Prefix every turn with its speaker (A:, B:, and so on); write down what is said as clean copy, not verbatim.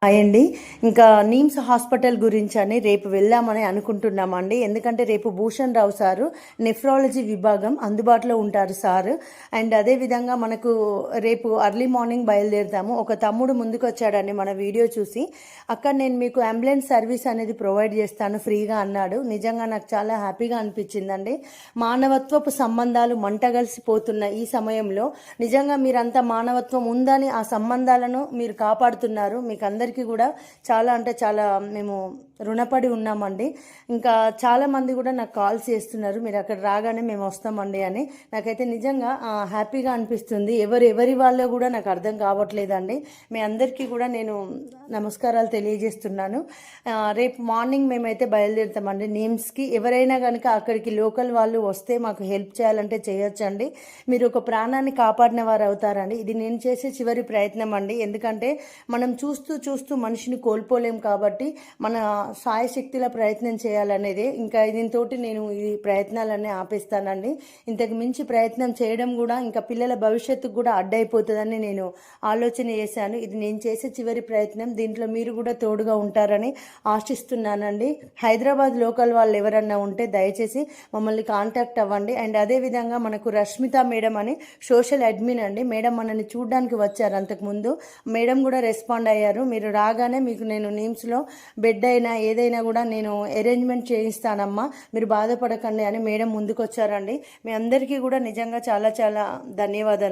A: అయ్యండి. ఇంకా నీమ్స్ హాస్పిటల్ గురించి అని రేపు వెళ్దామని అనుకుంటున్నామండి. ఎందుకంటే రేపు భూషణ్ రావు సారు నెఫ్రాలజీ విభాగం అందుబాటులో ఉంటారు సారు. అండ్ అదేవిధంగా మనకు రేపు అర్లీ మార్నింగ్ బయలుదేరుతాము. ఒక తమ్ముడు ముందుకు వచ్చాడండి మన వీడియో చూసి, అక్కడ నేను మీకు అంబులెన్స్ సర్వీస్ అనేది ప్రొవైడ్ చేస్తాను ఫ్రీగా అన్నాడు. నిజంగా నాకు చాలా హ్యాపీగా అనిపించిందండి. మానవత్వపు సంబంధాలు మంటగలిసిపోతున్న ఈ సమయంలో నిజంగా మీరంతా మానవత్వం ఉందని ఆ సంబంధాలను మీరు కాపాడుతున్నారు. మీకు అందరికీ కూడా చాలా అంటే చాలా మేము రుణపడి ఉన్నామండి. ఇంకా చాలామంది కూడా నాకు కాల్స్ చేస్తున్నారు, మీరు అక్కడ రాగానే మేము వస్తామండి అని. నాకైతే నిజంగా హ్యాపీగా అనిపిస్తుంది. ఎవరి వాళ్ళో కూడా నాకు అర్థం కావట్లేదండి. మీ అందరికీ కూడా నేను నమస్కారాలు తెలియజేస్తున్నాను. రేపు మార్నింగ్ మేమైతే బయలుదేరుతామండి నీమ్స్కి. ఎవరైనా కనుక అక్కడికి లోకల్ వాళ్ళు వస్తే మాకు హెల్ప్ చేయాలంటే చేయొచ్చండి. మీరు ఒక ప్రాణాన్ని కాపాడిన వారు అవుతారండి. ఇది నేను చేసే చివరి ప్రయత్నం అండి. ఎందుకంటే మనం చూస్తూ మనిషిని కోల్పోలేం కాబట్టి మన సాయశక్తిలో ప్రయత్నం చేయాలనేది. ఇంకా దీంతో నేను ఈ ప్రయత్నాలన్నీ ఆపేస్తానండి. ఇంతకు మించి ప్రయత్నం చేయడం కూడా ఇంకా పిల్లల భవిష్యత్తుకు కూడా అడ్డైపోతుందని నేను ఆలోచన చేశాను. ఇది నేను చేసే చివరి ప్రయత్నం. దీంట్లో మీరు కూడా తోడుగా ఉంటారని ఆశిస్తున్నానండి. హైదరాబాద్ లోకల్ వాళ్ళు ఎవరన్నా ఉంటే దయచేసి మమ్మల్ని కాంటాక్ట్ అవ్వండి. అండ్ అదేవిధంగా మనకు రష్మిత మేడం అని సోషల్ అడ్మిన్ అండి. మేడం మనల్ని చూడడానికి వచ్చారు అంతకుముందు. మేడం కూడా రెస్పాండ్ అయ్యారు. మీరు రాగానే మీకు నేను నీమ్స్లో బెడ్ అయినా ఏదైనా కూడా నేను అరేంజ్మెంట్ చేయిస్తానమ్మా, మీరు బాధపడకండి అని మేడం ముందుకు వచ్చారండి. మీ అందరికీ కూడా నిజంగా చాలా చాలా ధన్యవాదాలు.